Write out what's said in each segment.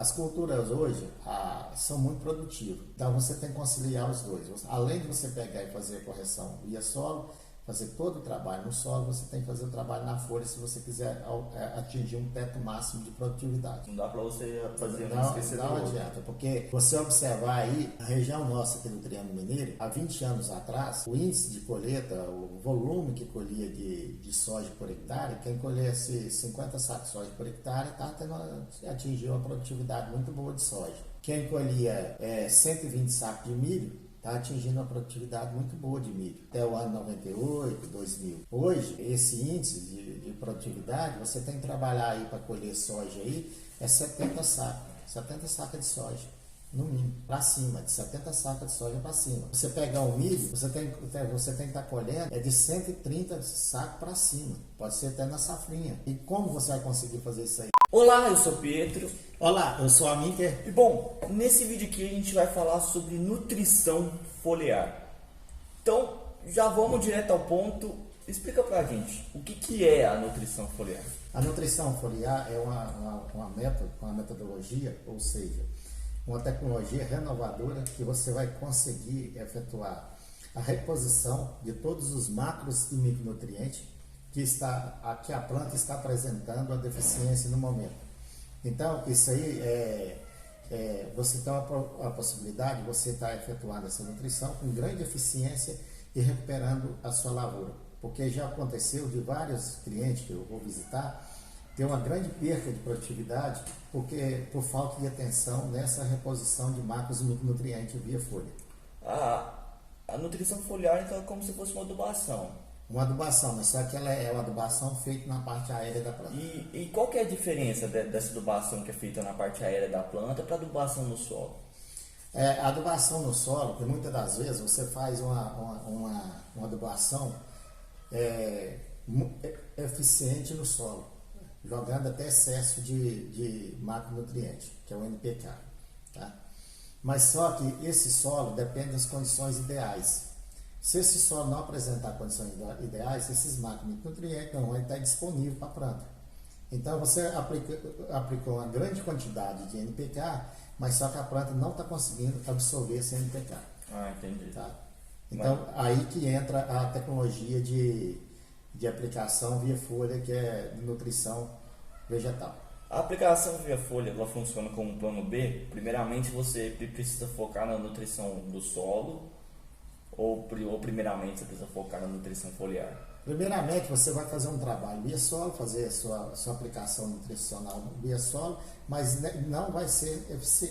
As culturas hoje são muito produtivas, então você tem que conciliar os dois. Além de você pegar e fazer a correção via solo, fazer todo o trabalho no solo, você tem que fazer o trabalho na folha se você quiser atingir um teto máximo de produtividade. Não dá para você fazer um Não, esquecer do não outro. adianta, porque você observar aí, a região nossa aqui do Triângulo Mineiro, há 20 anos atrás, o índice de colheita, o volume que colhia de soja por hectare, quem colhesse 50 sacos de soja por hectare atingiu uma produtividade muito boa de soja. Quem colhia 120 sacos de milho, está atingindo uma produtividade muito boa de milho, até o ano 98, 2000. Hoje, esse índice de produtividade, você tem que trabalhar aí para colher soja aí, 70 sacas de soja, no mínimo, para cima, de 70 sacas de soja para cima. Você pegar o milho, você tem que estar colhendo de 130 sacos para cima, pode ser até na safrinha. E como você vai conseguir fazer isso aí? Olá, eu sou Pietro. Olá, eu sou a Minker. E bom, nesse vídeo aqui a gente vai falar sobre nutrição foliar. Então, já vamos direto ao ponto. Explica pra gente, o que é a nutrição foliar? A nutrição foliar é uma metodologia, ou seja, uma tecnologia renovadora que você vai conseguir efetuar a reposição de todos os macros e micronutrientes que a planta está apresentando a deficiência no momento. Então, isso aí você tem a possibilidade de você estar efetuando essa nutrição com grande eficiência e recuperando a sua lavoura. Porque já aconteceu de vários clientes que eu vou visitar ter uma grande perda de produtividade por falta de atenção nessa reposição de macros e micronutrientes via folha. A nutrição foliar então é como se fosse uma adubação. Uma adubação, mas só que ela é uma adubação feita na parte aérea da planta. E qual que é a diferença dessa adubação que é feita na parte aérea da planta para adubação no solo? A adubação no solo, que muitas das vezes você faz uma adubação eficiente no solo, jogando até excesso de macronutriente, que é o NPK. Tá? Mas só que esse solo depende das condições ideais. Se esse solo não apresentar condições ideais, esses macronutrientes não vão estar disponíveis para a planta. Então você aplicou uma grande quantidade de NPK, mas só que a planta não está conseguindo absorver esse NPK. Entendi. Tá? Então aí que entra a tecnologia de aplicação via folha, que é nutrição vegetal. A aplicação via folha ela funciona como um plano B. Primeiramente você precisa focar na nutrição do solo, ou primeiramente você precisa focar na nutrição foliar? Primeiramente você vai fazer um trabalho via solo, fazer a sua aplicação nutricional via solo, mas não vai ser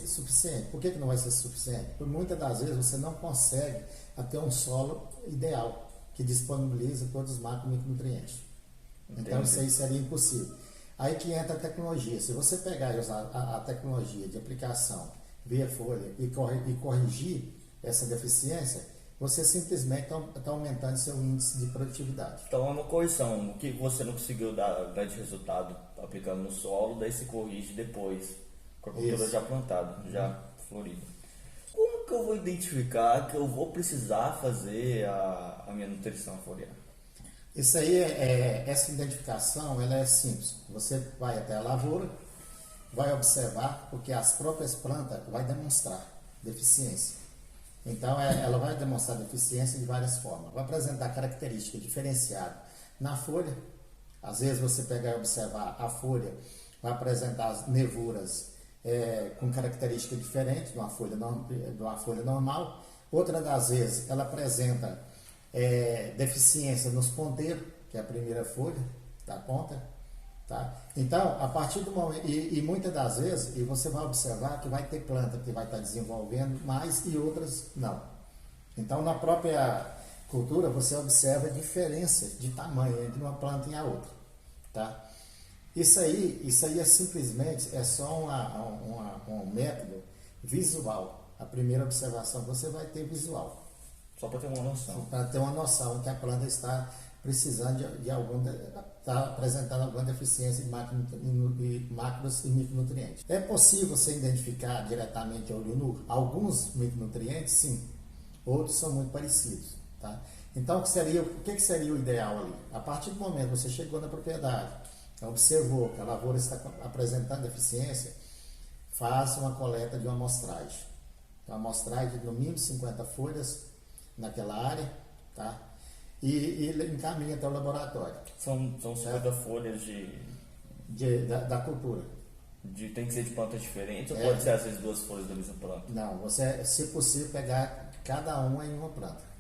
suficiente. Por que não vai ser suficiente? Porque muitas das vezes você não consegue ter um solo ideal, que disponibiliza todos os macro e micronutrientes. Então isso aí seria impossível. Aí que entra a tecnologia. Se você pegar e usar a tecnologia de aplicação via folha e corrigir essa deficiência, você simplesmente está aumentando seu índice de produtividade. Então é uma correção. O que você não conseguiu dar de resultado aplicando no solo, daí se corrige depois, com a cultura já plantada, já florida. Como que eu vou identificar que eu vou precisar fazer a minha nutrição foliar? Isso aí, essa identificação ela é simples. Você vai até a lavoura, vai observar, porque as próprias plantas vão demonstrar deficiência. Então, ela vai demonstrar deficiência de várias formas. Vai apresentar características diferenciadas na folha. Às vezes, você pegar e observar a folha, vai apresentar as nevuras com características diferentes de uma folha normal. Outra das vezes, ela apresenta deficiência nos ponteiros, que é a primeira folha da ponta. Tá? Então, a partir do momento, e muitas das vezes, e você vai observar que vai ter planta que vai estar desenvolvendo mais e outras não. Então, na própria cultura, você observa a diferença de tamanho entre uma planta e a outra. Tá? Isso aí é simplesmente só um método visual. A primeira observação você vai ter visual. Só para ter uma noção. Para ter uma noção que a planta está precisando está apresentando alguma deficiência de macros e micronutrientes. É possível você identificar diretamente a olho nu alguns micronutrientes? Sim. Outros são muito parecidos. Tá? Então, o que seria o ideal ali? A partir do momento que você chegou na propriedade, observou que a lavoura está apresentando deficiência, faz uma coleta de uma amostragem. Uma amostragem de no mínimo 50 folhas naquela área, tá? E encaminha até o laboratório. São 50 folhas da cultura. Tem que ser de plantas diferentes ou pode ser às vezes 2 folhas da mesma planta? Não, você, se possível, pegar cada uma em uma planta.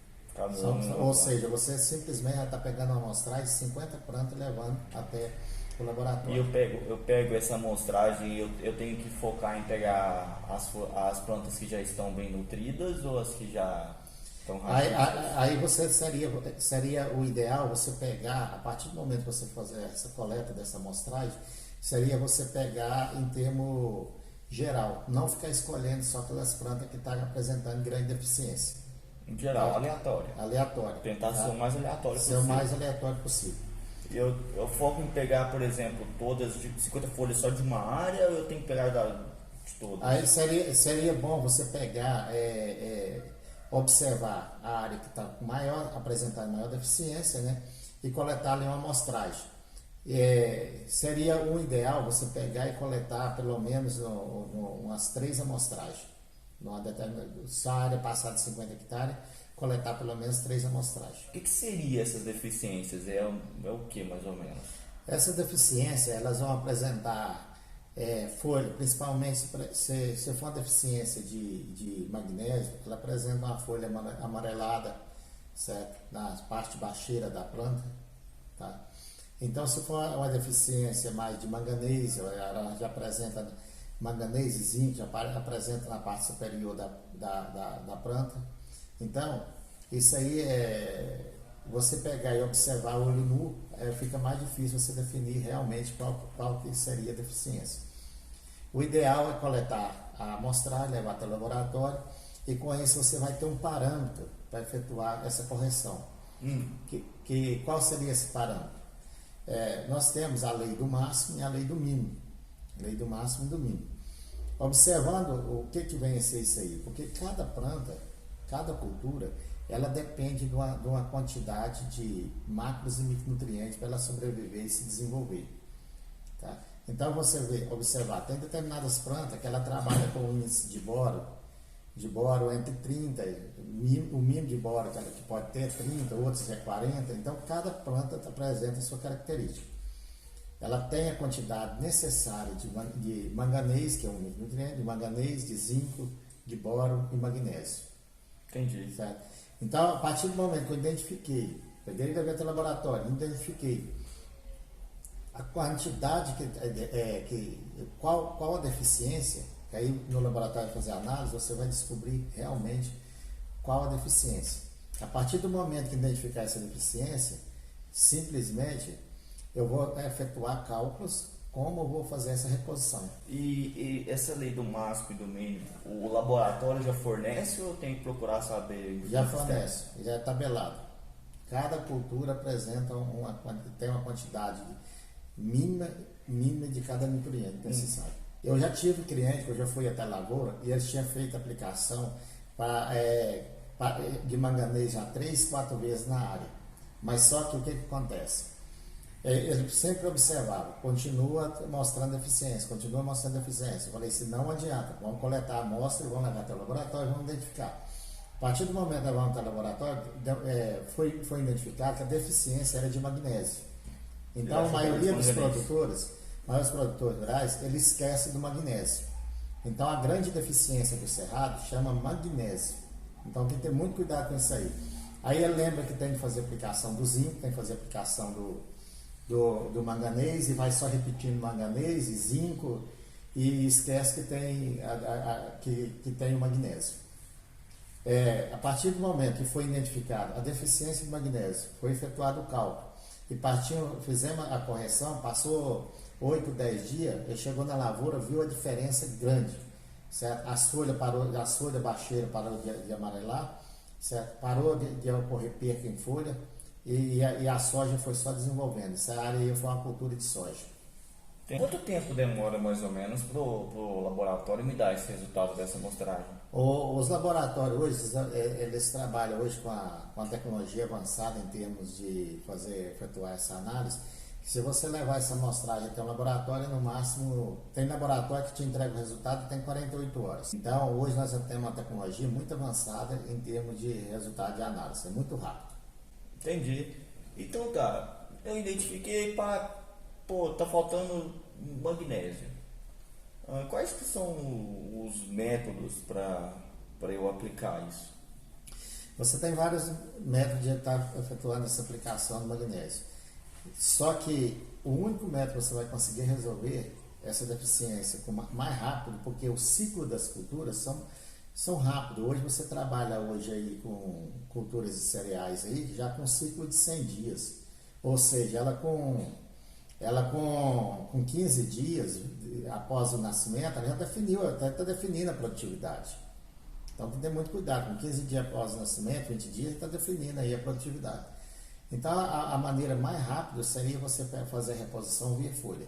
Ou seja, você simplesmente está pegando uma amostragem de 50 plantas e levando até o laboratório. E eu pego essa amostragem e eu tenho que focar em pegar as plantas que já estão bem nutridas ou as que já estão rachitas? Aí você seria o ideal você pegar, a partir do momento que você fazer essa coleta dessa amostragem, seria você pegar em termo geral, não ficar escolhendo só aquelas plantas que estão apresentando grande deficiência. Em geral, aleatório. Aleatório. Tentar ser o mais aleatório possível. Ser o mais aleatório possível. Eu foco em pegar, por exemplo, todas de 50 folhas só de uma área ou eu tenho que pegar de todas? Aí seria bom você pegar, observar a área que está apresentando maior deficiência, né? E coletar ali uma amostragem. Seria o ideal você pegar e coletar pelo menos umas 3 amostragens. Se a área passar de 50 hectares, coletar pelo menos 3 amostragens. O que seria essas deficiências? É o que mais ou menos? Essas deficiências elas vão apresentar folha, principalmente se for uma deficiência de magnésio, ela apresenta uma folha amarelada, certo? Na parte baixeira da planta, tá? Então, se for uma deficiência mais de manganês, ela já apresenta manganês e zinco, já apresenta na parte superior da planta. Então, isso aí você pegar e observar o olho nu, fica mais difícil você definir realmente qual que seria a deficiência. O ideal é coletar a amostragem, levar até o laboratório, e com isso você vai ter um parâmetro para efetuar essa correção. Qual seria esse parâmetro? Nós temos a lei do máximo e a lei do mínimo. Lei do máximo e do mínimo. Observando o que vem a ser isso aí, porque cada planta, cada cultura, ela depende de uma quantidade de macros e micronutrientes para ela sobreviver e se desenvolver. Tá? Então você observar, tem determinadas plantas que ela trabalha com índice de boro entre 30, o mínimo de boro que pode ter 30, outros é 40, então cada planta apresenta a sua característica. Ela tem a quantidade necessária de manganês, que é um micronutriente, de manganês, de zinco, de boro e magnésio. Entendi. Certo? Então, a partir do momento que eu identifiquei, peguei e levei até o laboratório, identifiquei a quantidade qual a deficiência, que aí no laboratório fazer análise, você vai descobrir realmente qual a deficiência. A partir do momento que identificar essa deficiência, simplesmente eu vou efetuar cálculos como eu vou fazer essa reposição. E essa lei do máximo e do mínimo, o laboratório já fornece ou eu tenho que procurar saber? Já fornece, já é tabelado. Cada cultura apresenta tem uma quantidade mínima de cada nutriente necessário. Eu já tive cliente que eu já fui até a lavoura e eles tinham feito aplicação de manganês já 3, 4 vezes na área. Mas só que o que acontece? Ele sempre observava, continua mostrando deficiência. Eu falei assim, não adianta, vamos coletar a amostra, vamos levar até o laboratório e vamos identificar. A partir do momento que levamos até o laboratório, foi identificado que a deficiência era de magnésio. Então, a maioria dos produtores rurais, eles esquecem do magnésio. Então, a grande deficiência do cerrado chama magnésio. Então, tem que ter muito cuidado com isso aí. Aí ele lembra que tem que fazer aplicação do zinco, tem que fazer aplicação do manganês e vai só repetindo manganês e zinco e esquece que tem o magnésio. A partir do momento que foi identificada a deficiência de magnésio, foi efetuado o cálculo e fizemos a correção, passou 8, 10 dias, ele chegou na lavoura, viu a diferença grande, certo? As folhas baixeiras parou de amarelar, certo? Parou de ocorrer perca em folha. E a soja foi só desenvolvendo. Essa área aí foi uma cultura de soja. Quanto tempo demora mais ou menos para o laboratório me dar esse resultado dessa amostragem? Os laboratórios hoje, eles trabalham hoje com a tecnologia avançada em termos de efetuar essa análise. Se você levar essa amostragem até o laboratório, no máximo, tem laboratório que te entrega o resultado tem 48 horas. Então, hoje nós temos uma tecnologia muito avançada em termos de resultado de análise, é muito rápido. Entendi. Então tá, eu identifiquei para, pô, tá faltando magnésio. Quais que são os métodos para eu aplicar isso? Você tem vários métodos de estar efetuando essa aplicação do magnésio. Só que o único método que você vai conseguir resolver essa deficiência mais rápido, porque o ciclo das culturas são rápidos. Hoje você trabalha aí com culturas de cereais aí, já com um ciclo de 100 dias. Ou seja, ela com 15 dias após o nascimento, ela já está definindo a produtividade. Então tem que ter muito cuidado. Com 15 dias após o nascimento, 20 dias, está definindo aí a produtividade. Então a maneira mais rápida seria você fazer a reposição via folha.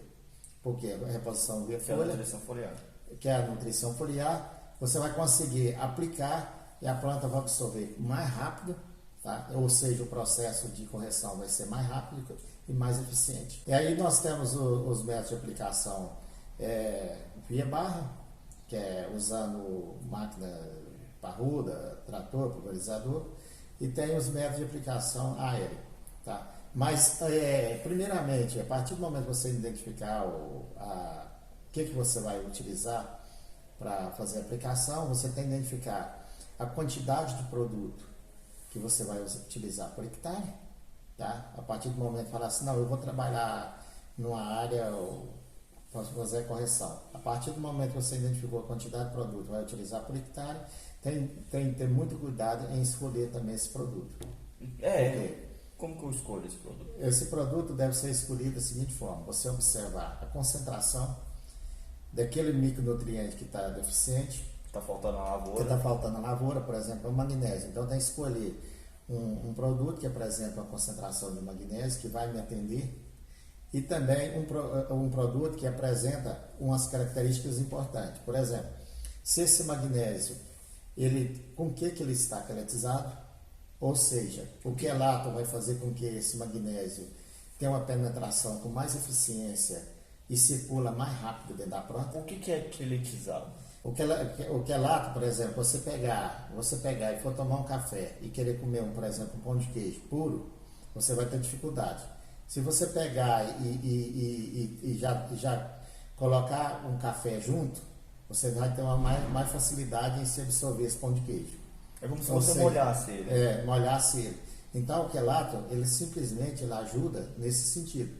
Por quê? A reposição via folha, é a nutrição foliar. Que é a nutrição foliar, você vai conseguir aplicar e a planta vai absorver mais rápido, tá? Ou seja, o processo de correção vai ser mais rápido e mais eficiente. E aí nós temos os métodos de aplicação via barra, que é usando máquina parruda, trator, pulverizador, e tem os métodos de aplicação aérea. Tá? Mas, primeiramente, a partir do momento que você identificar o que você vai utilizar para fazer a aplicação, você tem que identificar a quantidade de produto que você vai utilizar por hectare. Tá? A partir do momento que falar assim, não, eu vou trabalhar numa área, posso fazer a correção. A partir do momento que você identificou a quantidade de produto que vai utilizar por hectare, tem que ter muito cuidado em escolher também esse produto. Como que eu escolho esse produto? Esse produto deve ser escolhido da seguinte forma: você observar a concentração daquele micronutriente que está deficiente, Está faltando na lavoura. que está faltando na lavoura, por exemplo, é o magnésio. Então tem que escolher um produto que apresenta uma concentração de magnésio que vai me atender, e também um produto que apresenta umas características importantes. Por exemplo, se esse magnésio, com que ele está quelatizado, ou seja, o quelato vai fazer com que esse magnésio tenha uma penetração com mais eficiência e circula mais rápido dentro da planta. O que é quelatizado? O quelato, por exemplo, você pegar e for tomar um café e querer comer, por exemplo, um pão de queijo puro, você vai ter dificuldade. Se você pegar e já colocar um café junto, você vai ter uma mais facilidade em se absorver esse pão de queijo. É como se você molhasse ele. Molhasse ele. Então o quelato, ele simplesmente ajuda nesse sentido.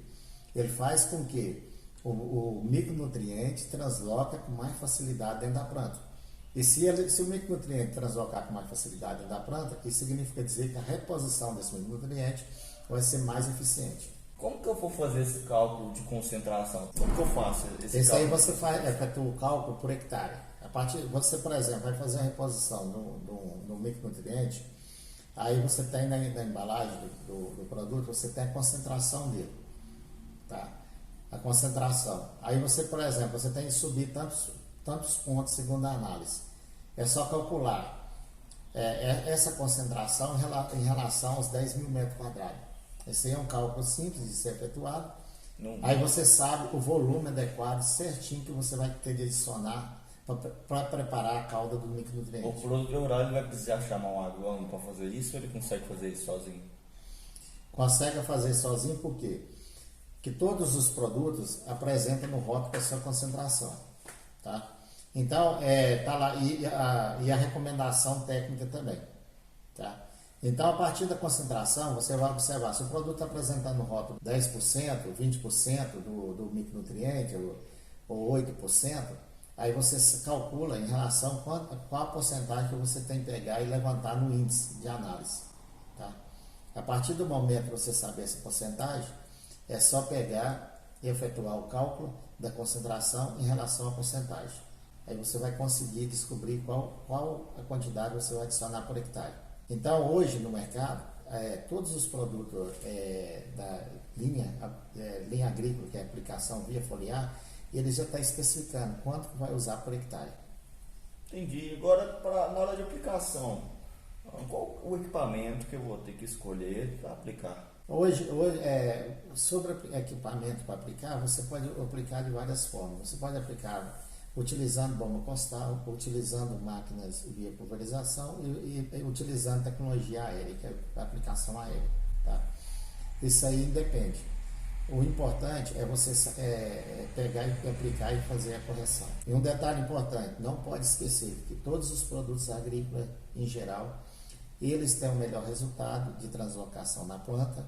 Ele faz com que o micronutriente transloca com mais facilidade dentro da planta. E se o micronutriente translocar com mais facilidade dentro da planta, isso significa dizer que a reposição desse micronutriente vai ser mais eficiente. Como que eu vou fazer esse cálculo de concentração? Como que eu faço esse Esse cálculo? aí você faz o cálculo por hectare. Você, por exemplo, vai fazer a reposição do micronutriente, aí você tem na embalagem do produto, você tem a concentração dele. Tá? A concentração. Aí você, por exemplo, você tem que subir tantos pontos segundo a análise. É só calcular essa concentração em relação aos 10 mil metros quadrados. Esse aí é um cálculo simples de ser efetuado. Aí você sabe o volume adequado, certinho, que você vai ter de adicionar para preparar a calda do micronutriente. O produtor rural ele vai precisar chamar um agrônomo para fazer isso, ou ele consegue fazer isso sozinho? Consegue fazer sozinho por quê? Que todos os produtos apresentam no rótulo a sua concentração. Tá? Então, tá lá, e a recomendação técnica também. Tá? Então, a partir da concentração, você vai observar se o produto está apresentando no rótulo 10%, 20% do micronutriente, ou 8%, aí você calcula em relação a qual a porcentagem que você tem que pegar e levantar no índice de análise. Tá? A partir do momento que você saber essa porcentagem, é só pegar e efetuar o cálculo da concentração em relação à porcentagem. Aí você vai conseguir descobrir qual a quantidade você vai adicionar por hectare. Então, hoje no mercado, todos os produtos da linha agrícola, que é a aplicação via foliar, eles já estão especificando quanto que vai usar por hectare. Entendi. Agora, na hora de aplicação, qual o equipamento que eu vou ter que escolher para aplicar? Hoje sobre equipamento para aplicar, você pode aplicar de várias formas. Você pode aplicar utilizando bomba postal, utilizando máquinas via pulverização e utilizando tecnologia aérea, que é a aplicação aérea. Tá? Isso aí depende. O importante é você pegar e aplicar e fazer a correção. E um detalhe importante, não pode esquecer que todos os produtos agrícolas, em geral, eles têm o melhor resultado de translocação na planta,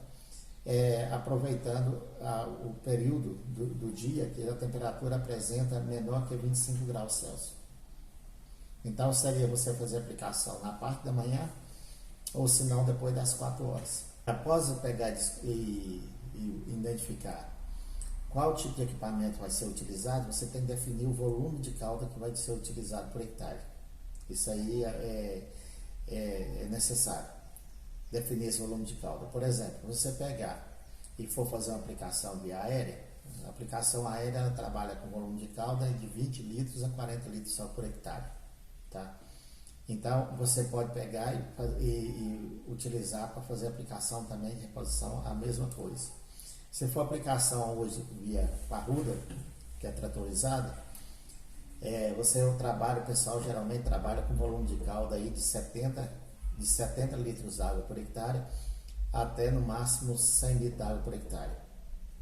aproveitando o período do dia que a temperatura apresenta menor que 25 graus Celsius. Então seria você fazer a aplicação na parte da manhã, ou se não, depois das 4 horas. Após eu pegar e identificar qual tipo de equipamento vai ser utilizado, você tem que definir o volume de calda que vai ser utilizado por hectare. Isso aí é necessário, definir esse volume de calda. Por exemplo, você pegar e for fazer uma aplicação via aérea, a aplicação aérea ela trabalha com volume de calda de 20 litros a 40 litros só por hectare. Tá? Então, você pode pegar e utilizar para fazer aplicação também de reposição, a mesma coisa. Se for aplicação hoje via parruda, que é tratorizada, o pessoal geralmente trabalha com volume de calda aí de 70 litros de água por hectare até no máximo 100 litros de água por hectare.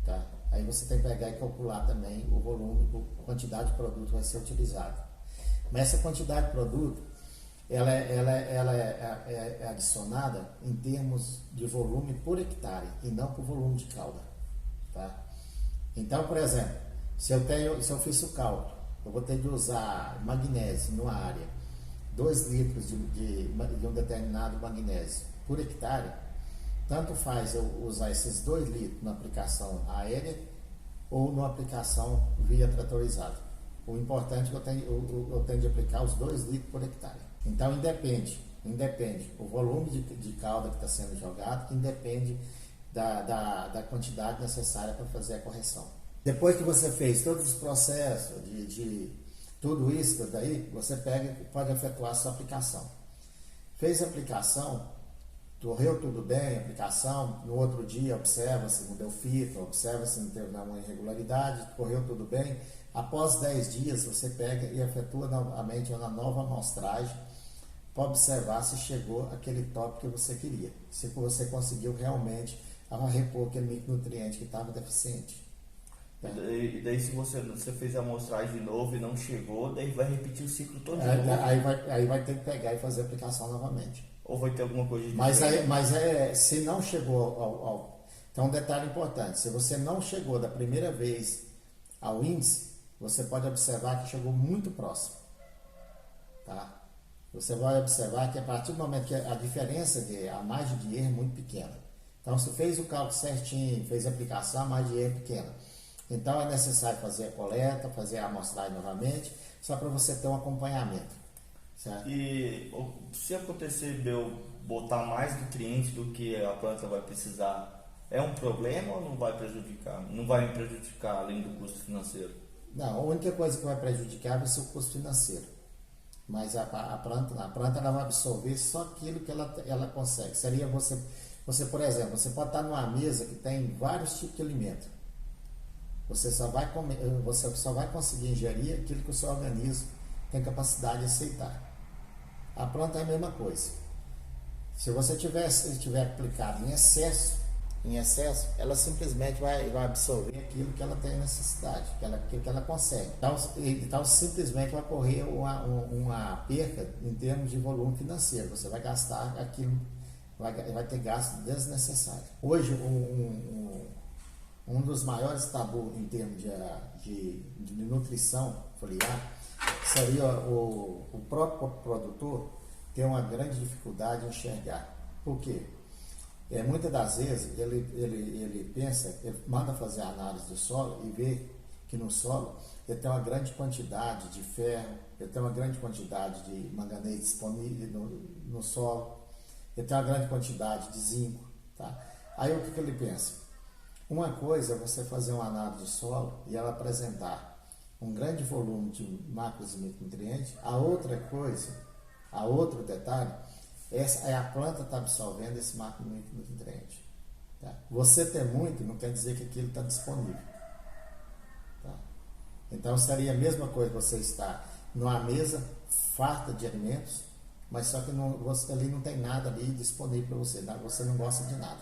Tá? Aí você tem que pegar e calcular também o volume, a quantidade de produto que vai ser utilizado. Mas essa quantidade de produto, ela é adicionada em termos de volume por hectare e não por volume de calda. Tá? Então, por exemplo, se eu fiz o cálculo, eu vou ter de usar magnésio numa área, 2 litros de um determinado magnésio por hectare, tanto faz eu usar esses 2 litros na aplicação aérea ou na aplicação via tratorizada. O importante é que eu tenho de aplicar os 2 litros por hectare. Então, independe o volume de calda que está sendo jogado, independe da quantidade necessária para fazer a correção. Depois que você fez todos os processos de tudo isso daí, você pega e pode efetuar a sua aplicação. Fez a aplicação, correu tudo bem a aplicação, no outro dia observa se não deu fito, observa se não teve nenhuma irregularidade, correu tudo bem. Após 10 dias, você pega e efetua novamente uma nova amostragem para observar se chegou aquele top que você queria, se você conseguiu realmente repor aquele micronutriente que estava deficiente. E daí se você fez a amostragem de novo e não chegou, daí vai repetir o ciclo todo de novo. Aí vai ter que pegar e fazer a aplicação novamente. Ou vai ter alguma coisa de Mas se não chegou então um detalhe importante, se você não chegou da primeira vez ao índice, você pode observar que chegou muito próximo. Tá? Você vai observar que a partir do momento que a diferença a margem de erro é muito pequena. Então, se fez o cálculo certinho, fez a aplicação, a margem de erro é pequena. Então, é necessário fazer a coleta, fazer a amostragem novamente, só para você ter um acompanhamento. Certo? E se acontecer de eu botar mais nutrientes do que a planta vai precisar, é um problema ou não vai prejudicar? Não vai me prejudicar além do custo financeiro? Não, a única coisa que vai prejudicar vai ser o custo financeiro. Mas a planta ela vai absorver só aquilo que ela consegue. Seria você, por exemplo, você pode estar numa mesa que tem vários tipos de alimento. Você só vai conseguir ingerir aquilo que o seu organismo tem capacidade de aceitar. A planta é a mesma coisa. Se você tiver aplicado em excesso, ela simplesmente vai absorver aquilo que ela tem necessidade, aquilo que ela consegue. Então simplesmente vai ocorrer uma perca em termos de volume financeiro. Você vai gastar aquilo, vai ter gasto desnecessário. Hoje, um dos maiores tabus em termos de nutrição foliar seria o próprio produtor ter uma grande dificuldade em enxergar. Por quê? Muitas das vezes ele pensa, ele manda fazer a análise do solo e vê que no solo ele tem uma grande quantidade de ferro, ele tem uma grande quantidade de manganês disponível no solo, ele tem uma grande quantidade de zinco. Tá? Aí o que ele pensa? Uma coisa é você fazer uma análise do solo e ela apresentar um grande volume de macros e micronutrientes. A outro detalhe, a planta está absorvendo esse macro e micronutriente. Tá? Você ter muito não quer dizer que aquilo está disponível. Tá? Então seria a mesma coisa você estar numa mesa farta de alimentos, mas só que ali não tem nada ali disponível para você, tá? Você não gosta de nada.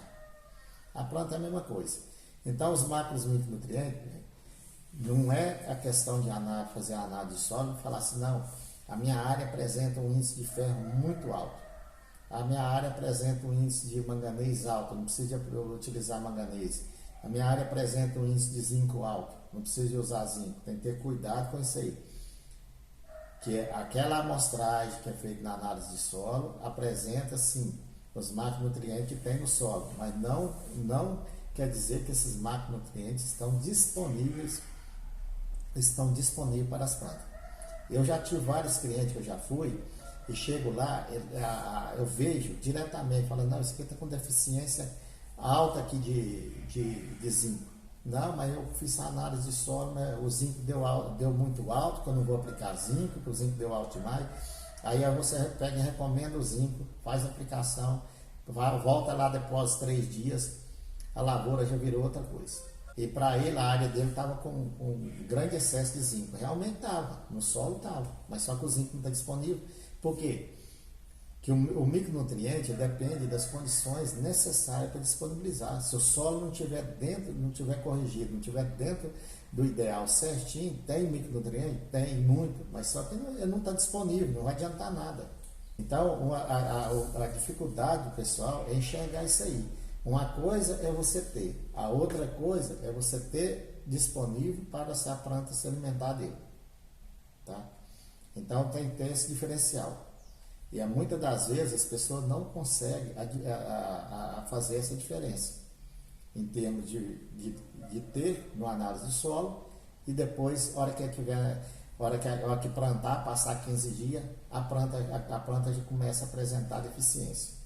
A planta é a mesma coisa. Então os macros micronutrientes, não é a questão de fazer a análise de solo e falar assim, não, a minha área apresenta um índice de ferro muito alto, a minha área apresenta um índice de manganês alto, não precisa utilizar manganês, a minha área apresenta um índice de zinco alto, não precisa usar zinco, tem que ter cuidado com isso aí. Que aquela amostragem que é feita na análise de solo apresenta sim os macronutrientes que tem no solo, mas não quer dizer que esses macronutrientes estão disponíveis para as plantas. Eu já tive vários clientes que eu já fui e chego lá, eu vejo diretamente, falando, não, isso aqui está com deficiência alta aqui de zinco. Não, mas eu fiz a análise de solo, né? O zinco deu muito alto, que eu não vou aplicar zinco, porque o zinco deu alto demais. Aí você pega e recomenda o zinco, faz a aplicação, volta lá depois de 3 dias, a lavoura já virou outra coisa. E para ele, a área dele estava com grande excesso de zinco. Realmente estava, no solo estava, mas só que o zinco não está disponível. Por quê? Que o micronutriente depende das condições necessárias para disponibilizar. Se o solo não estiver dentro, não estiver corrigido, não estiver dentro do ideal certinho, tem micronutriente? Tem muito, mas só que ele não está disponível, não vai adiantar nada. Então, a dificuldade do pessoal é enxergar isso aí. Uma coisa é você ter, a outra coisa é você ter disponível para essa planta se alimentar dele. Tá? Então, tem que ter esse diferencial. E muitas das vezes as pessoas não conseguem fazer essa diferença em termos de ter no análise de solo e depois, hora que plantar, passar 15 dias, a planta já começa a apresentar deficiência.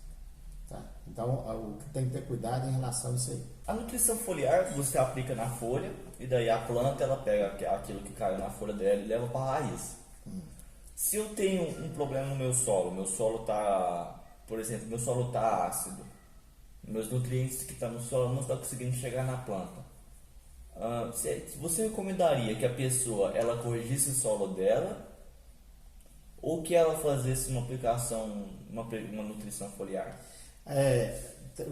Tá? Então, o que tem que ter cuidado em relação a isso aí. A nutrição foliar você aplica na folha e daí a planta ela pega aquilo que caiu na folha dela e leva para a raiz. Se eu tenho um problema no meu solo está, por exemplo, meu solo está ácido, meus nutrientes que estão no solo não estão conseguindo chegar na planta. Você recomendaria que a pessoa ela corrigisse o solo dela ou que ela fizesse uma aplicação, uma nutrição foliar?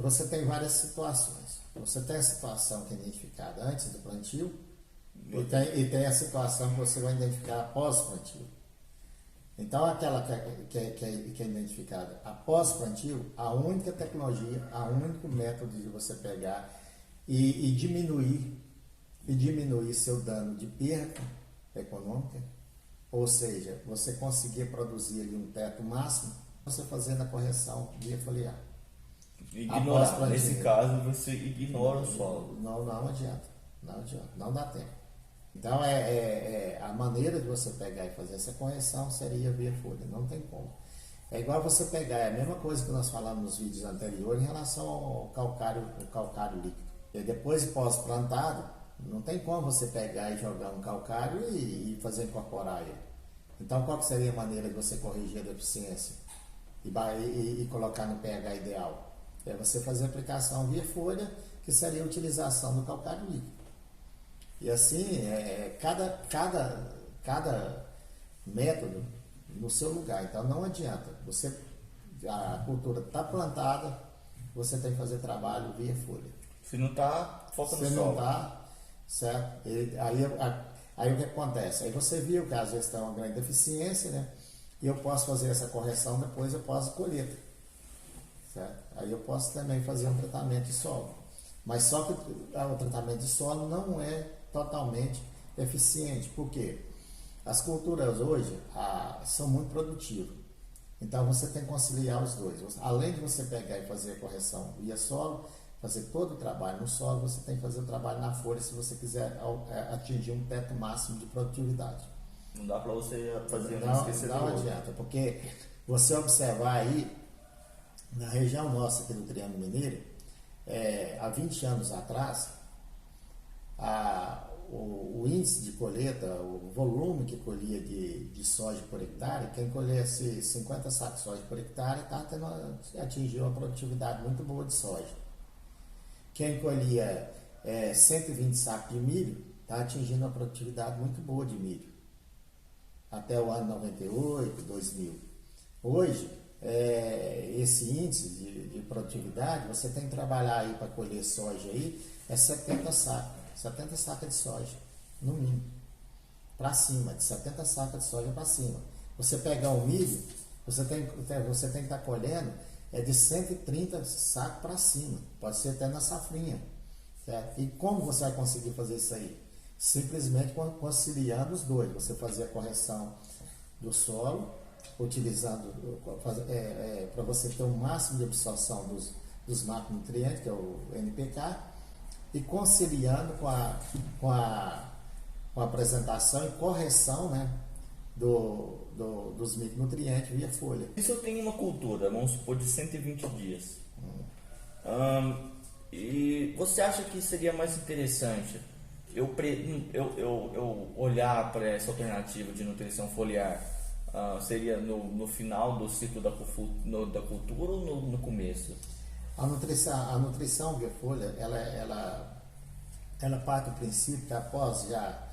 Você tem várias situações. Você tem a situação que é identificada antes do plantio e tem a situação que você vai identificar após o plantio. Então, aquela que é identificada após o plantio, a única tecnologia, o único método de você pegar e diminuir seu dano de perda econômica, ou seja, você conseguir produzir ali um teto máximo, você fazendo a correção via foliar. Ignorar. Nesse caso, você ignora o solo. Não adianta. Não dá tempo. Então, a maneira de você pegar e fazer essa correção seria via folha. Não tem como. É igual você pegar, é a mesma coisa que nós falamos nos vídeos anteriores em relação ao calcário líquido. E depois de pós-plantado, não tem como você pegar e jogar um calcário e fazer incorporar ele. Então, qual que seria a maneira de você corrigir a deficiência e colocar no pH ideal? É você fazer a aplicação via folha, que seria a utilização do calcário líquido. E assim, cada método no seu lugar. Então não adianta. A cultura está plantada, você tem que fazer trabalho via folha. Se não está, foca no solo. Se não está, certo? Aí o que acontece? Aí você viu que às vezes tem uma grande deficiência, né? E eu posso fazer essa correção, depois eu posso colher. Certo? Aí eu posso também fazer um tratamento de solo. Mas só que o tratamento de solo não é totalmente eficiente. Por quê? As culturas hoje são muito produtivas. Então você tem que conciliar os dois. Além de você pegar e fazer a correção via solo, fazer todo o trabalho no solo, você tem que fazer o trabalho na folha se você quiser atingir um teto máximo de produtividade. Não dá para você fazer não adianta, porque você observar aí, na região nossa aqui do Triângulo Mineiro, há 20 anos atrás, o índice de colheita, o volume que colhia de soja por hectare, quem colhesse 50 sacos de soja por hectare atingiu uma produtividade muito boa de soja. Quem colhia 120 sacos de milho está atingindo uma produtividade muito boa de milho. Até o ano 98, 2000. Hoje, esse índice de produtividade, você tem que trabalhar aí para colher soja aí, 70 sacas de soja, no mínimo. Para cima, de 70 sacas de soja para cima. Você pegar o milho, você tem que estar colhendo de 130 sacos para cima. Pode ser até na safrinha. Certo? E como você vai conseguir fazer isso aí? Simplesmente conciliando os dois. Você fazer a correção do solo, utilizando para você ter o máximo de absorção dos macronutrientes, que é o NPK, e conciliando com a apresentação e correção, né, dos micronutrientes via folha. E se eu tenho uma cultura, vamos supor, de 120 dias, e você acha que seria mais interessante eu olhar para essa alternativa de nutrição foliar, seria no final do ciclo da cultura ou no começo? A nutrição via folha, ela parte do princípio que após já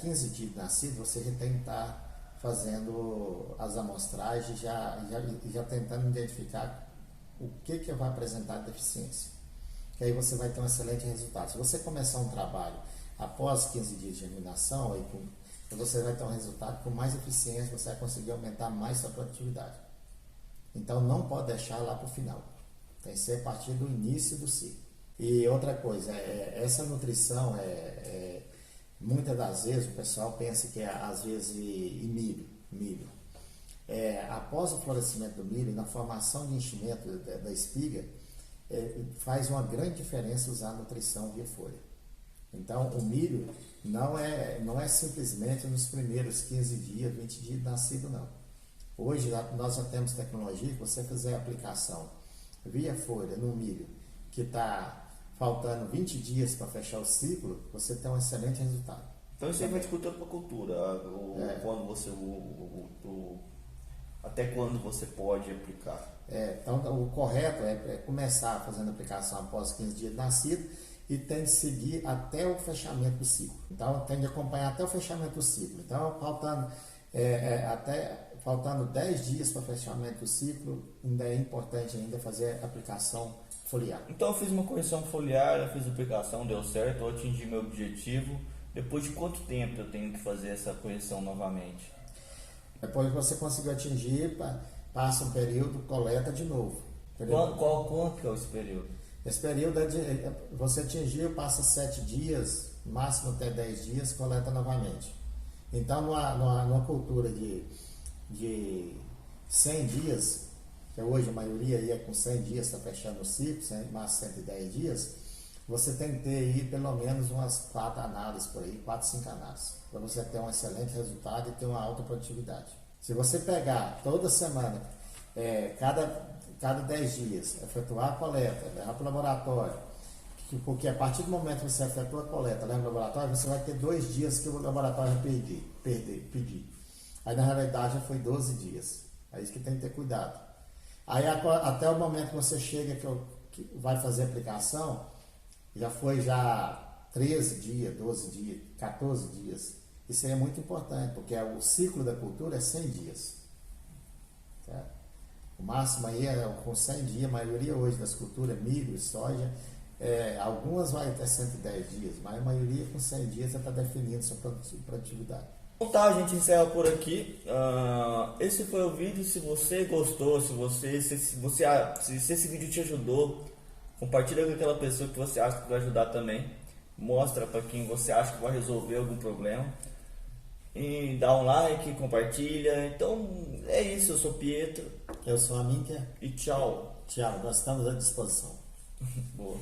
15 dias de nascido, você já tem que estar fazendo as amostragens, já tentando identificar o que vai apresentar deficiência. Que aí você vai ter um excelente resultado. Se você começar um trabalho após 15 dias de germinação, aí você vai ter um resultado com mais eficiência, você vai conseguir aumentar mais sua produtividade. Então não pode deixar lá para o final. Tem que ser a partir do início do ciclo. E outra coisa, essa nutrição, muitas das vezes o pessoal pensa que às vezes milho. Após o florescimento do milho, na formação de enchimento da espiga, faz uma grande diferença usar a nutrição via folha. Então, o milho não é simplesmente nos primeiros 15 dias, 20 dias de nascido, não. Hoje, nós já temos tecnologia que você fizer a aplicação via folha no milho, que está faltando 20 dias para fechar o ciclo, você tem um excelente resultado. Então, isso aí vai de cultura para cultura. Quando você, até quando você pode aplicar? Então, o correto é começar fazendo a aplicação após 15 dias de nascido, e tem de seguir até o fechamento do ciclo. Então, tem de acompanhar até o fechamento do ciclo. Então, faltando 10 dias para o fechamento do ciclo, ainda é importante fazer a aplicação foliar. Então, eu fiz uma correção foliar, eu fiz a aplicação, deu certo, eu atingi meu objetivo. Depois de quanto tempo eu tenho que fazer essa correção novamente? Depois que você conseguiu atingir, passa um período, coleta de novo. Quanto que é esse período? Esse período você atingiu, passa 7 dias, máximo até 10 dias, coleta novamente. Então, numa cultura de 100 dias, que hoje a maioria aí é com 100 dias, está fechando o ciclo, mais 110 dias, você tem que ter aí pelo menos umas 4 análises por aí, 4, 5 análises, para você ter um excelente resultado e ter uma alta produtividade. Se você pegar toda semana, cada 10 dias, efetuar a coleta, levar para o laboratório, porque a partir do momento que você efetua a coleta, leva para o laboratório, você vai ter 2 dias que o laboratório vai pedir. Aí na realidade já foi 12 dias. É isso que tem que ter cuidado. Aí até o momento que você chega que vai fazer a aplicação, já foi 13 dias, 12 dias, 14 dias. Isso aí é muito importante, porque o ciclo da cultura é 100 dias. Certo? O máximo aí com 100 dias, a maioria hoje das culturas, milho, soja, algumas vai até 110 dias, mas a maioria com 100 dias já está definindo sua produtividade. Então tá, a gente encerra por aqui. Esse foi o vídeo. Se você gostou, se esse vídeo te ajudou, compartilha com aquela pessoa que você acha que vai ajudar também. Mostra para quem você acha que vai resolver algum problema. E dá um like, compartilha. Então é isso, eu sou Pietro. Eu sou a Minka. E tchau. Tchau, nós estamos à disposição. Boa.